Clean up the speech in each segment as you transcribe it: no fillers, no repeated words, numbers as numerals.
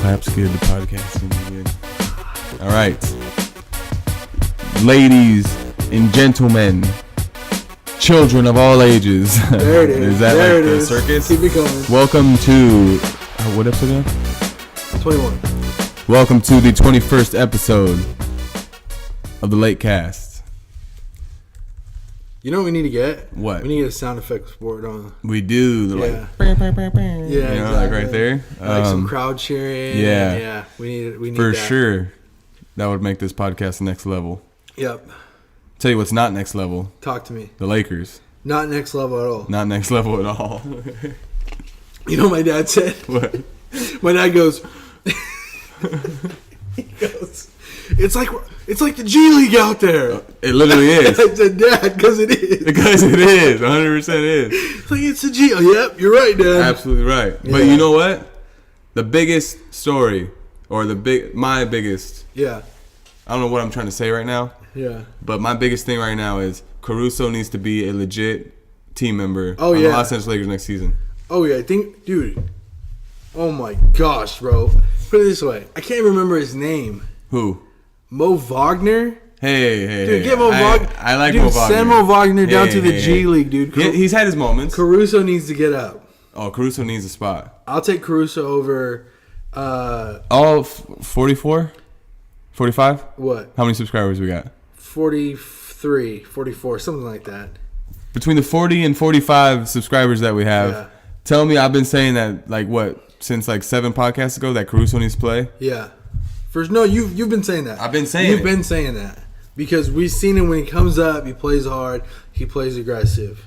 claps good, the podcasting good. All right. Ladies and gentlemen, children of all ages. There it is. Is that there like it the is. circus? Keep it going. Welcome to, what episode again? 21. Welcome to the 21st episode of the Late Cast. You know what we need to get? What? We need to get a sound effects board on. We do. The Yeah. like, Yeah, you know, exactly. like right there. Like some crowd cheering. yeah. Yeah. We need For that. sure. That would make this podcast the next level. Yep. Tell you what's not next level. Talk to me. The Lakers. Not next level at all. Not next level at all. You know what my dad said? What? My dad goes, he goes, it's like the G League out there. It literally is. I said, Dad, because it is. Because it is. 100% is. It's like, it's the G League. Yep, you're right, Dad. Absolutely right. Yeah. But you know what? The biggest story, or my biggest, Yeah. I don't know what I'm trying to say right now, Yeah. but my biggest thing right now is Caruso needs to be a legit team member Oh, on yeah. the Los Angeles Lakers next season. Oh, yeah. I think, dude. Oh, my gosh, bro. Put it this way. I can't remember his name. Who? Mo Wagner? Hey. Dude, get Mo Wagner. I like dude, Mo Wagner. Send Mo Wagner down to the Hey. G League, dude. He's had his moments. Caruso needs to get up. Oh, Caruso needs a spot. I'll take Caruso over, All 44? 45? what? How many subscribers we got? 43, 44, something like that. Between the 40 and 45 subscribers that we have, Yeah. tell me I've been saying that, since 7 podcasts ago that Caruso needs to play? Yeah. First, no, you've been saying that. I've been saying You've it. been saying that. Because we've seen him when he comes up, he plays hard, he plays aggressive.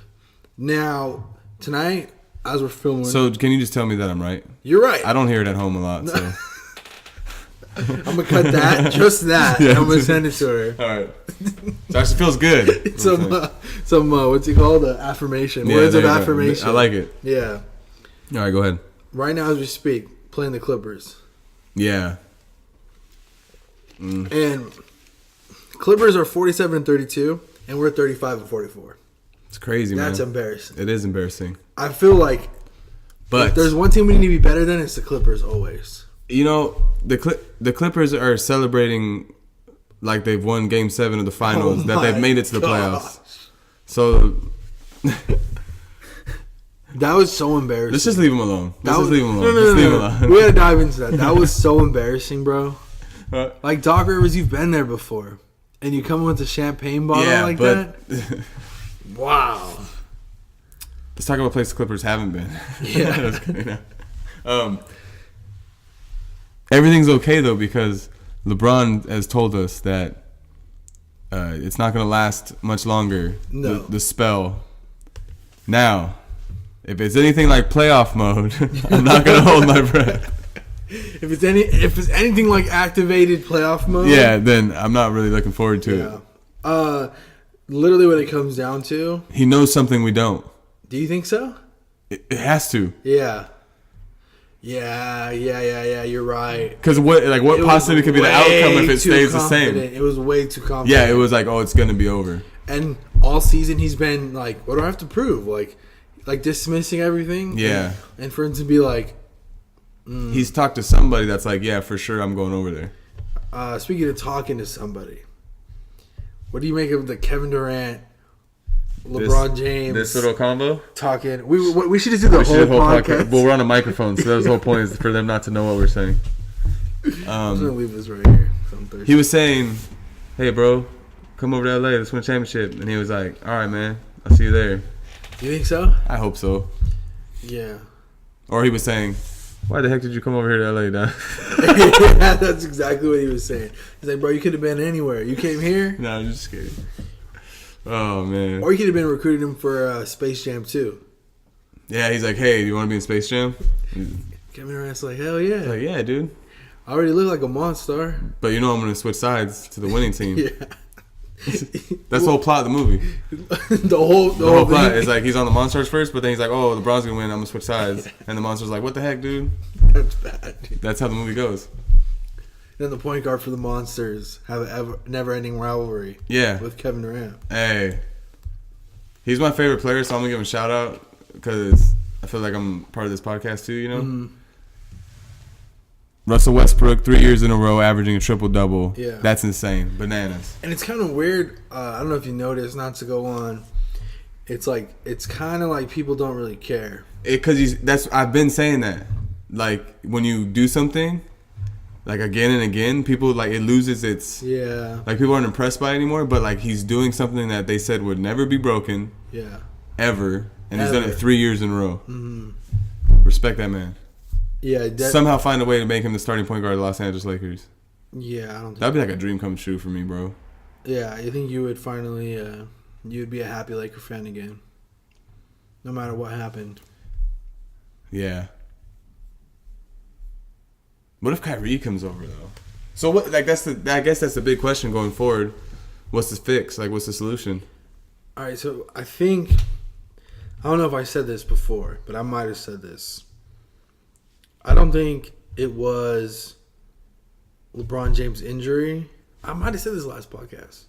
Now, tonight, as we're filming, So can you just tell me that I'm right? you're right. I don't hear it at home a lot, so. I'm going to cut that, just that, Yeah. and I'm going to send it to her. All right. It actually feels good. Some what's it called? Affirmation. Yeah, Words there of you go. affirmation. I like it. Yeah. All right, go ahead. Right now, as we speak, playing the Clippers. Yeah. And Clippers are 47-32, and we're 35-44. It's crazy, man. That's embarrassing. It is embarrassing. I feel like But if there's one team we need to be better than, it's the Clippers always. you know, the Clippers are celebrating like they've won Game 7 of the finals, that they've made it to the playoffs. So That was so embarrassing. let's just leave them alone. No. Leave them alone. We gotta dive into that. That was so embarrassing, bro. Uh, Like Doc Rivers, you've been there before, and you come with a champagne bottle like that. Wow. Let's talk about places the Clippers haven't been. Yeah. Everything's okay though because LeBron has told us that it's not going to last much longer. No. The spell. Now, if it's anything like playoff mode, I'm not going to hold my breath. If it's anything like activated playoff mode, Yeah, then I'm not really looking forward to it. yeah. Literally, what it comes down to. He knows something we don't. Do you think so? It has to. Yeah. Yeah. You're right. Because what It was possibly could be the outcome if it too stays the same? confident. It was way too confident. Yeah, it was like, oh, it's going to be over. And all season he's been like, what do I have to prove? Like dismissing everything. Yeah. And for him to be like, He's talked to somebody that's like, yeah, for sure, I'm going over there. speaking of talking to somebody, what do you make of the Kevin Durant, LeBron James This little combo? talking? We should just do the whole podcast. Well, we're on a microphone, so that's the whole point is for them not to know what we're saying. I'm just gonna leave this right here. He was saying, hey, bro, come over to LA, let's win a championship. And he was like, all right, man, I'll see you there. You think so? I hope so. Yeah. Or he was saying, why the heck did you come over here to LA, Don? Yeah, that's exactly what he was saying. He's like, bro, you could have been anywhere. You came here. No, I'm just kidding. Oh, man. Or you could have been recruiting him for Space Jam 2. Yeah, he's like, hey, do you want to be in Space Jam? Kevin Durant's like, hell yeah. Like, yeah, dude. I already look like a monster. But you know I'm going to switch sides to the winning team. Yeah. That's the whole plot of the movie. the whole plot thing. is like he's on the Monsters first, but then he's like, oh, LeBron's going to win. I'm going to switch sides. And the Monster's like, what the heck, dude? That's bad. Dude. That's how the movie goes. Then the point guard for the Monsters have a never-ending rivalry. Yeah. With Kevin Durant. Hey. He's my favorite player, so I'm going to give him a shout out because I feel like I'm part of this podcast too, you know? Mm-hmm. Russell Westbrook 3 years in a row averaging a triple-double. Yeah. That's insane. Bananas. And it's kind of weird. I don't know if you noticed, not to go on. It's kind of like people don't really care. I've been saying that. Like, when you do something, like, again and again, people, like, it loses its... Yeah. Like, people aren't impressed by it anymore, but, like, he's doing something that they said would never be broken. Yeah. Ever. And he's done it 3 years in a row. Mm-hmm. Respect that man. Yeah. Somehow find a way to make him the starting point guard of the Los Angeles Lakers. Yeah, I don't think... That'd be like a dream come true for me, bro. Yeah, I think you would finally... you'd be a happy Laker fan again. No matter what happened. Yeah. What if Kyrie comes over though? So what? Like I guess that's the big question going forward. What's the fix? Like, what's the solution? All right, so I think I don't know if I said this before, but I might have said this. I don't think it was LeBron James' injury. I might have said this last podcast,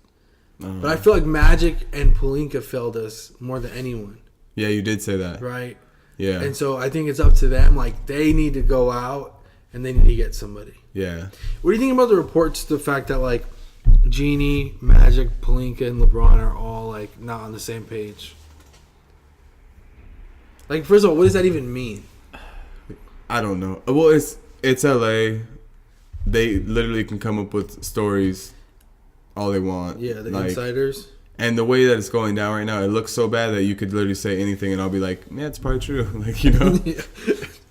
but I feel like Magic and Pelinka failed us more than anyone. Yeah, you did say that, right? Yeah, and so I think it's up to them. Like, they need to go out. And they need to get somebody. Yeah. What do you think about the reports, the fact that, like, Genie, Magic, Pelinka, and LeBron are all, like, not on the same page? Like, first of all, what does that even mean? I don't know. Well, it's LA. They literally can come up with stories all they want. Yeah, the insiders. And the way that it's going down right now, it looks so bad that you could literally say anything and I'll be like, yeah, it's probably true. Like, you know? Yeah.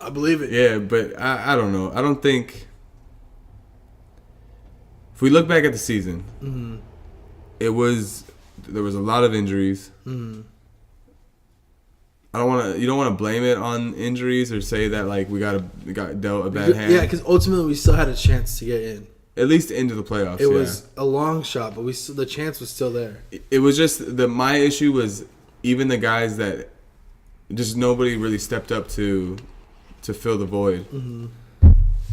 I believe it. Yeah, but I don't know. I don't think... If we look back at the season, there was a lot of injuries. Mm-hmm. You don't want to blame it on injuries or say that, like, we got dealt a bad hand. Yeah, because ultimately we still had a chance to get in. At least into the playoffs. It was a long shot, but the chance was still there. It was just my issue was even the guys that just nobody really stepped up to fill the void. Mm-hmm.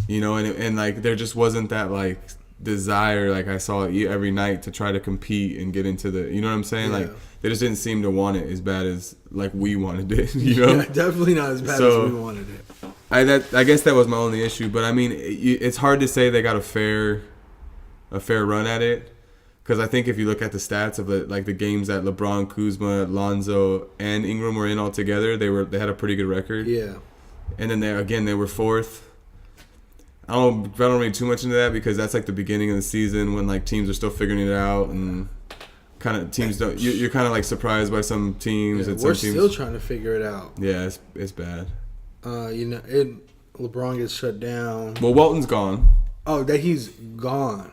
You know, and like there just wasn't that like desire like I saw every night to try to compete and get into the, you know what I'm saying? Yeah. Like they just didn't seem to want it as bad as like we wanted it. You know, yeah, definitely not as bad as we wanted it. I guess that was my only issue, but I mean, it's hard to say they got a fair run at it, because I think if you look at the stats of the games that LeBron, Kuzma, Lonzo, and Ingram were in all together, they had a pretty good record. Yeah, and then they were fourth. I don't read too much into that because that's like the beginning of the season when like teams are still figuring it out and kind of teams don't. You're kind of like surprised by some teams. Yeah, we're still trying to figure it out. Yeah, it's bad. LeBron gets shut down. Well, Walton's gone. Oh, that he's gone.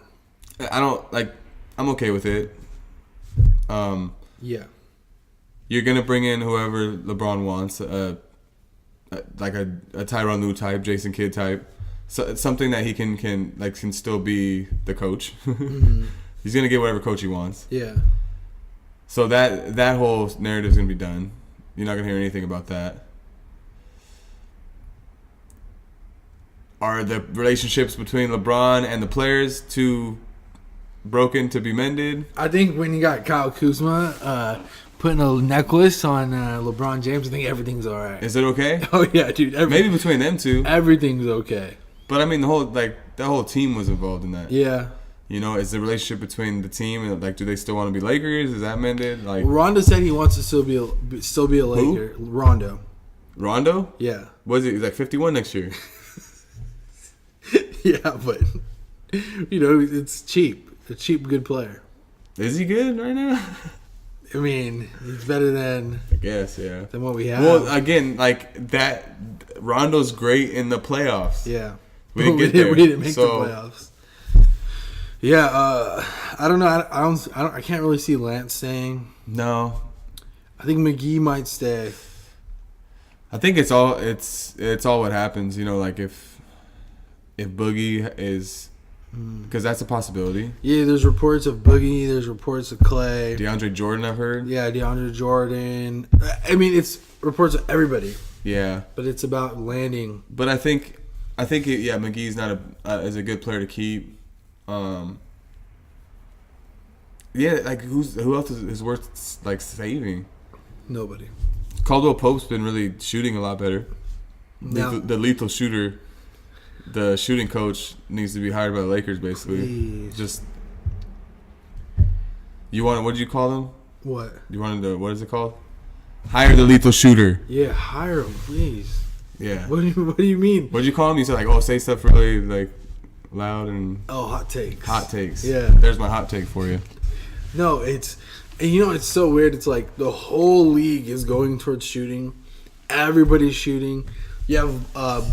I'm okay with it. Yeah. You're gonna bring in whoever LeBron wants, like a Tyronn Lue type, Jason Kidd type, so something that he can still be the coach. Mm-hmm. He's gonna get whatever coach he wants. Yeah. So that whole narrative's gonna be done. You're not gonna hear anything about that. Are the relationships between LeBron and the players too broken to be mended? I think when you got Kyle Kuzma putting a necklace on LeBron James, I think everything's all right. Is it okay? Oh yeah, dude. Maybe between them two, everything's the But I mean, the whole team was involved in that. Yeah. You know, is the relationship between the team and like, do they still want to be Lakers? Is that mended? Like, Rondo said he wants to still be a Laker. Who? Rondo? Yeah. Was it? He's like 51 next year. Yeah, but you know, it's cheap. A cheap, good player. Is he good right now? I mean, he's better than, I guess, yeah, than what we have. Well, again, like that, Rondo's great in the playoffs. Yeah, we didn't make the playoffs. Yeah, I don't know. I can't really see Lance staying. No, I think McGee might stay. I think it's all what happens. You know, like if Boogie is, because that's a possibility. Yeah, there's reports of Boogie. There's reports of Clay. DeAndre Jordan, I've heard. Yeah, DeAndre Jordan. I mean, it's reports of everybody. Yeah, but it's about landing. But I think McGee's not is a good player to keep. Yeah, like who else is worth like saving? Nobody. Caldwell Pope's been really shooting a lot better. The lethal shooter. the shooting coach needs to be hired by the Lakers, basically. Please. Just you want what did you call them? What? You wanted to what is it called? Hire the lethal shooter. Yeah, hire him, please. Yeah. What do you mean? What did you call him? You said like, oh, say stuff really like loud and hot takes. hot takes. Yeah. There's my hot take for you. No, it's it's so weird. It's like the whole league is going towards shooting. Everybody's shooting. You have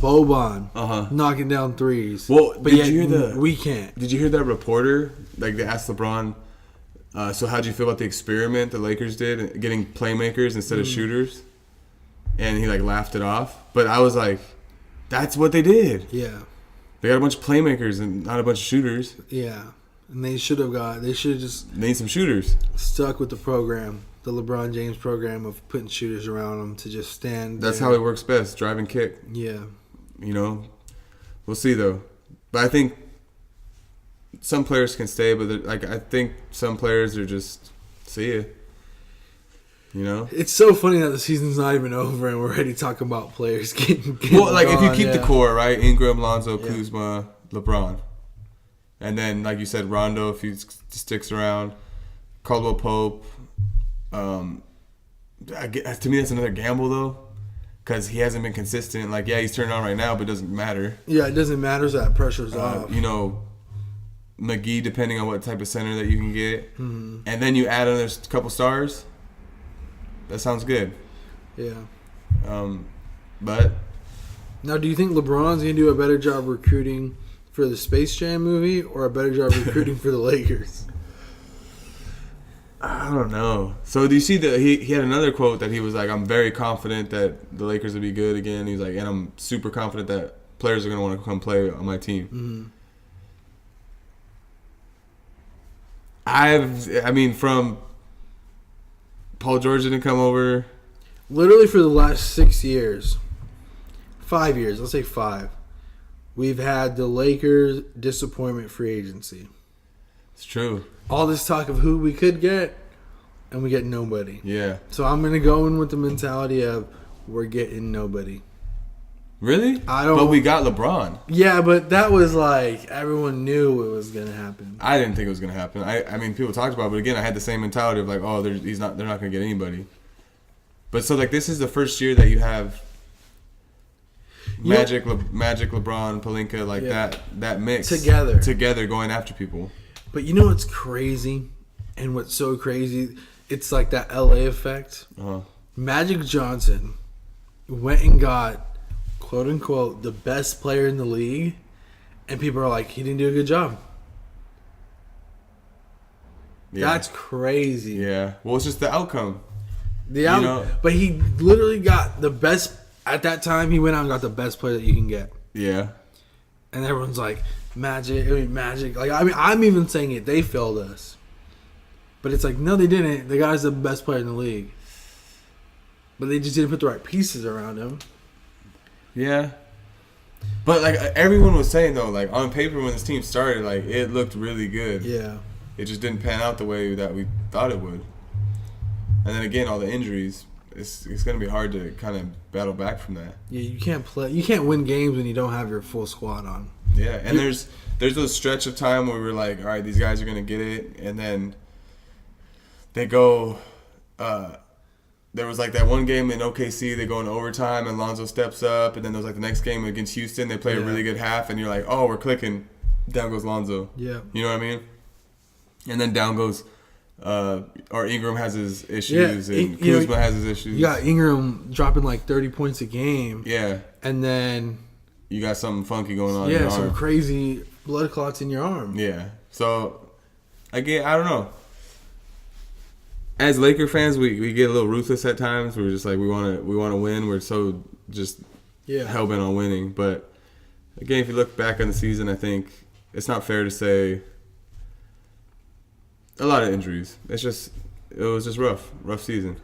Boban knocking down threes. Well, but did you hear we can't. Did you hear that reporter? Like they asked LeBron, so how'd you feel about the experiment the Lakers did, getting playmakers instead of shooters? And he like laughed it off. But I was like, that's what they did. Yeah. They got a bunch of playmakers and not a bunch of shooters. Yeah. And they should have just They need some shooters. stuck with the program, the LeBron James program of putting shooters around them to just stand. That's there. how it works best, drive and kick. Yeah. You know, we'll see though. But I think some players can stay, but like I think some players are just see ya. You know, It's so funny that the season's not even over and we're already talking about players getting well, like if you gone, keep the yeah. core right, Ingram, Lonzo, Yeah. Kuzma, LeBron, and then like you said, Rondo if he sticks around, Caldwell Pope. To me, that's another gamble though, because he hasn't been consistent. Like yeah, he's turning on right now, but it doesn't matter. Yeah, it doesn't matter, so that pressure's off. You know, McGee, depending on what type of center that you can get, Mhm. and then you add another couple stars. That sounds good. Yeah. But Now, do you think LeBron's going to do a better job recruiting for the Space Jam movie or a better job recruiting for the Lakers? I don't know. So do you see that he had another quote that he was like, I'm very confident that the Lakers will be good again. He's like, and I'm super confident that players are going to want to come play on my team. Mm-hmm. From Paul George didn't come over. Literally for the last 6 years, 5 years, let's say 5, we've had the Lakers disappointment free agency. It's true. All this talk of who we could get, and we get nobody. Yeah. So I'm going to go in with the mentality of we're getting nobody. Really? I don't. But we got LeBron. Yeah, but that was like everyone knew it was going to happen. I didn't think it was going to happen. I mean, people talked about it, but again, I had the same mentality of like, oh, they're not going to get anybody. But so like this is the first year that you have Magic, LeBron, Pelinka, like that mix together going after people. But you know what's crazy, and what's so crazy? It's like that LA effect. Magic Johnson went and got, quote unquote, the best player in the league, and people are like, he didn't do a good job. Yeah. That's crazy. Yeah. Well, it's just the outcome. But he literally got the best at that time. He went out and got the best player that you can get. Yeah. And everyone's like, Magic. Like, I'm even saying it. They failed us. But it's like, no, they didn't. The guy's the best player in the league. But they just didn't put the right pieces around him. Yeah. But, like, everyone was saying, though, like, on paper when this team started, like, it looked really good. Yeah. It just didn't pan out the way that we thought it would. And then, again, all the injuries. It's going to be hard to kind of battle back from that. Yeah, you can't win games when you don't have your full squad on. Yeah, and there's those stretch of time where we're like, all right, these guys are going to get it. And then they go there was like that one game in OKC, they go into overtime and Lonzo steps up. And then there was like the next game against Houston, they play a really good half. And you're like, oh, we're clicking. Down goes Lonzo. Yeah. You know what I mean? And then down goes or Ingram has his issues and Kuzma has his issues. You got Ingram dropping like 30 points a game. Yeah. And then you got something funky going on in your arm. some crazy blood clots in your arm. Yeah. So, again, I don't know. As Laker fans, we get a little ruthless at times. We're just like, we want to win. We're so just hell-bent on winning. But, again, if you look back on the season, I think it's not fair to say a lot of injuries. It was just rough season.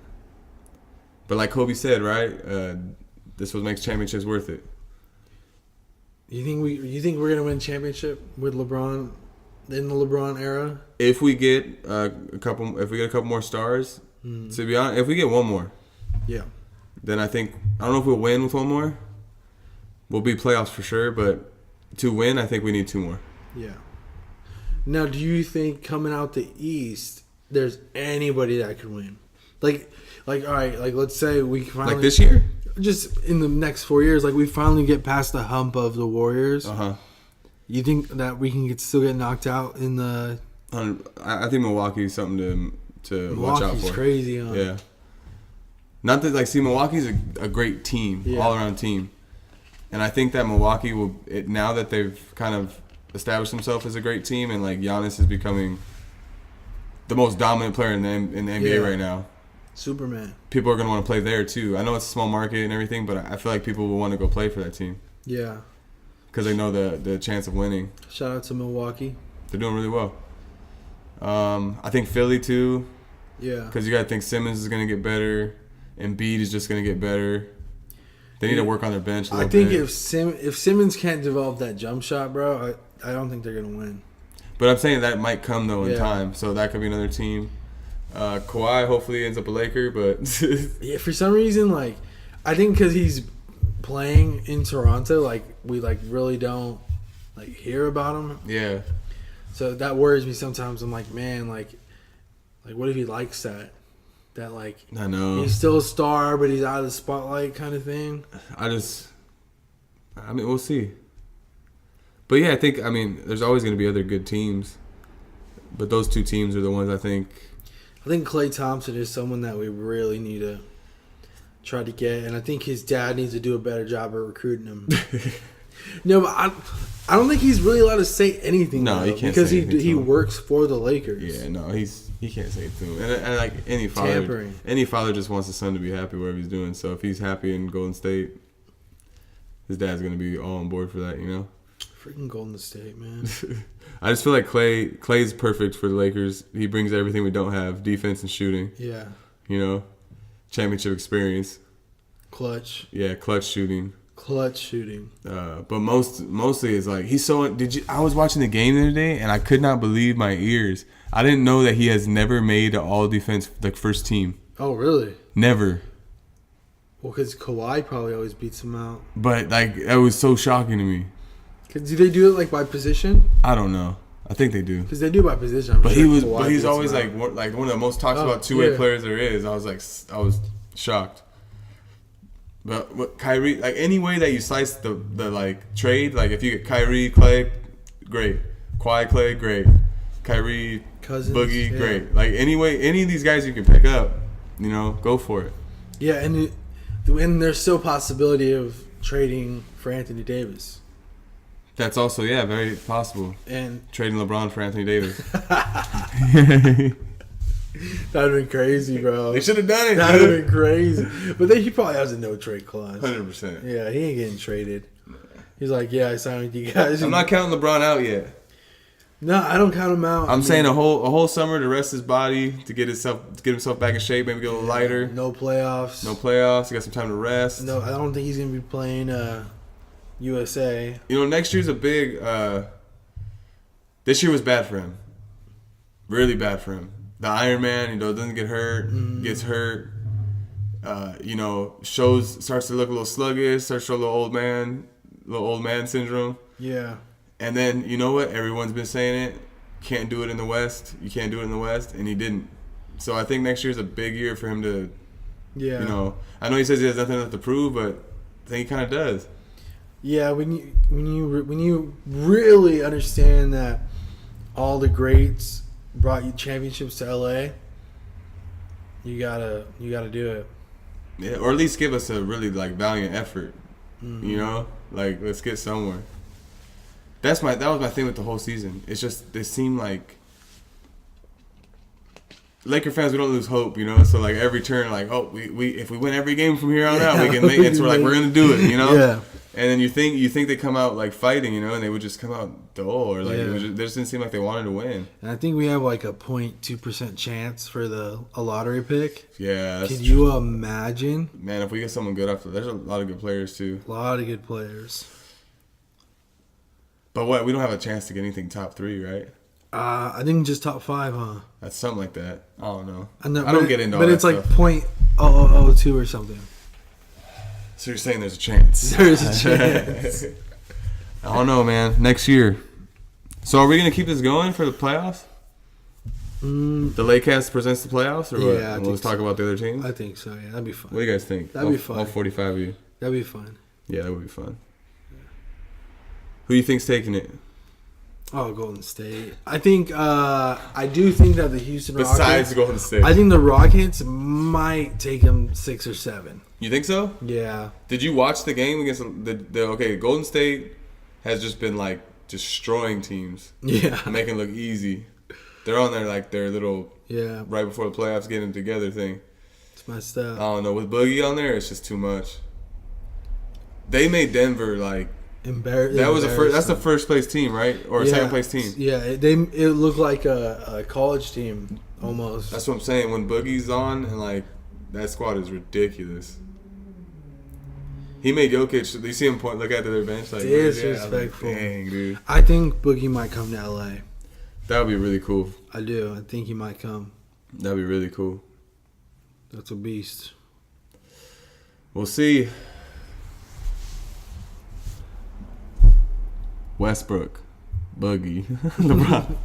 But like Kobe said, right? This what makes championships worth it. You think we're gonna win championship with LeBron in the LeBron era? If we get a couple more stars, to be honest, if we get one more, then I don't know if we'll win with one more. We'll be playoffs for sure, but To win, I think we need 2 more. Yeah. Now, do you think coming out the East, there's anybody that could win? Like, all right, like let's say we finally Like this year? just in the next 4 years, like we finally get past the hump of the Warriors. You think that we can still get knocked out in the? I think Milwaukee's something to watch out for. Milwaukee's crazy, huh? Yeah. Not that Milwaukee's a great team, all around team, and I think that Milwaukee will now that they've kind of established themselves as a great team, and like Giannis is becoming the most dominant player in the NBA right now. Superman. People are going to want to play there too. I know it's a small market and everything, but I feel like people will want to go play for that team. Yeah. Because they know the chance of winning. Shout out to Milwaukee. They're doing really well. I think Philly too. Yeah. Because you got to think Simmons is going to get better. Embiid is just going to get better. They need to work on their bench a little bit. I think if Simmons can't develop that jump shot, bro, I don't think they're going to win. But I'm saying that might come, though, in time. So that could be another team. Kawhi hopefully ends up a Laker, but... yeah, for some reason, like, I think because he's playing in Toronto, like, we, like, really don't, like, hear about him. Yeah. So that worries me sometimes. I'm like, man, like what if he likes that? That, like, I know. He's still a star, but he's out of the spotlight kind of thing. I mean, we'll see. But, yeah, there's always going to be other good teams. But those 2 teams are the ones I think Klay Thompson is someone that we really need to try to get. And I think his dad needs to do a better job of recruiting him. No, but I don't think he's really allowed to say anything. No, though, he can't because say anything he works for the Lakers. Yeah, no, he can't say it to him. And like any father just wants his son to be happy wherever he's doing. So if he's happy in Golden State, his dad's gonna be all on board for that, you know. Freaking Golden State, man. I just feel like Clay's perfect for the Lakers. He brings everything we don't have: defense and shooting. Yeah. You know, championship experience. Clutch. Yeah, clutch shooting. But mostly it's like he's so. I was watching the game the other day and I could not believe my ears. I didn't know that he has never made an all defense like first team. Oh really? Never. Well, because Kawhi probably always beats him out. But like that was so shocking to me. Do they do it like by position? I don't know. I think they do. Because they do by position. But he's always like one of the most talked about two-way players there is. I was shocked. But what Kyrie, like any way that you slice the like trade, like if you get Kyrie, Clay, great. Kawhi, Clay, great. Kyrie, Cousins, Boogie, great. Like any of these guys you can pick up, you know, go for it. Yeah, and there's still possibility of trading for Anthony Davis. That's also very possible. And trading LeBron for Anthony Davis. That'd have been crazy, bro. They should have done it. That'd have been crazy. But then he probably has a no trade clause. 100%. Yeah, he ain't getting traded. He's like, yeah, I signed with you guys. I'm not counting LeBron out yet. No, I don't count him out. I'm saying a whole summer to rest his body, to get himself back in shape, maybe get a little lighter. No playoffs. He got some time to rest. No, I don't think he's gonna be playing USA. You know, next year's a big. This year was bad for him. Really bad for him. The Iron Man, you know, doesn't get hurt, gets hurt. You know, starts to look a little sluggish, starts to show a little old man syndrome. Yeah. And then, you know what? Everyone's been saying it. Can't do it in the West. You can't do it in the West. And he didn't. So I think next year's a big year for him to, you know. I know he says he has nothing left to prove, but I think he kind of does. Yeah, when you really understand that all the greats brought you championships to LA, you gotta do it. Yeah, or at least give us a really valiant effort. Mm-hmm. You know? Like, let's get somewhere. That was my thing with the whole season. It's just they seem like Laker fans, we don't lose hope, you know. So every turn, we if we win every game from here on out, we can make it. So we're gonna do it, you know. Yeah. And then you think they come out fighting, you know, and they would just come out dull, or they just didn't seem like they wanted to win. And I think we have a 0.2% chance for a lottery pick. Yeah. Can you imagine? Man, if we get someone good after, there's a lot of good players too. A lot of good players. But we don't have a chance to get anything top 3, right? I think just top 5, huh? That's something like that. I don't know. I don't get into all that stuff. But it's 0.0002 or something. So you're saying there's a chance? There's a chance. I don't know, man. Next year. So are we gonna keep this going for the playoffs? The Lakecast presents the playoffs, or what? Yeah, Let's talk about the other teams. I think so. Yeah, that'd be fun. What do you guys think? That'd be fun. All 45 of you. That'd be fun. Yeah, that would be fun. Who do you think's taking it? Oh, Golden State. I think. I do think that the Houston Rockets. Besides Golden State, I think the Rockets might take them 6 or 7. You think so? Yeah. Did you watch the game against the okay? Golden State has just been like destroying teams. Yeah. Making it look easy. They're on their little right before the playoffs getting together thing. It's messed up. I don't know. With Boogie on there, it's just too much. They made Denver like that's the first place team, right? Or a second place team. Yeah, it looked like a college team almost. That's what I'm saying. When Boogie's on, and like that squad is ridiculous. He made Jokic. You see him point, look at their bench like disrespectful. Like, dang, dude. I think Boogie might come to LA. That would be really cool. I do. I think he might come. That'd be really cool. That's a beast. We'll see. Westbrook, Boogie, LeBron.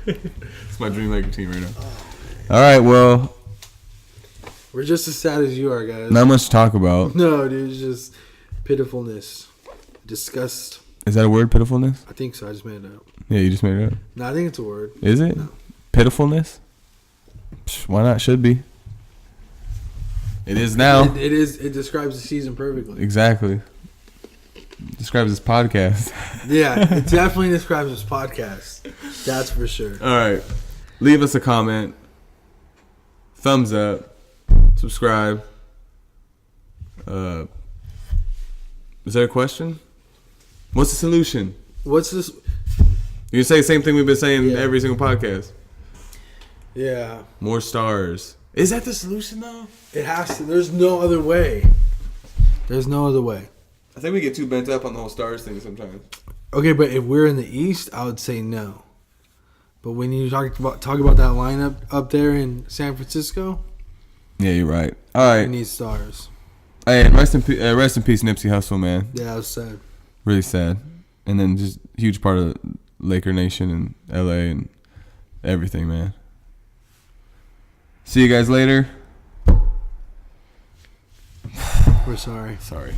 It's my dream Laker team right now. All right, well. We're just as sad as you are, guys. Not much to talk about. No, dude. It's just pitifulness. Disgust. Is that a word, pitifulness? I think so. I just made it up. Yeah, you just made it up. No, I think it's a word. Is it? No. Pitifulness? Why not? Should be. It is now. It is. It describes the season perfectly. Exactly. Describes this podcast. Yeah, it definitely describes this podcast. That's for sure. All right. Leave us a comment. Thumbs up. Subscribe. Is there a question? What's the solution? What's this? You can say the same thing we've been saying every single podcast. Yeah. More stars. Is that the solution, though? It has to. There's no other way. There's no other way. I think we get too bent up on the whole stars thing sometimes. Okay, but if we're in the East, I would say no. But when you talk about that lineup up there in San Francisco, yeah, you're right. All right, we need stars. Hey, and rest in peace, Nipsey Hussle, man. Yeah, that was sad. Really sad. And then just huge part of Laker Nation and LA and everything, man. See you guys later. We're sorry. Sorry.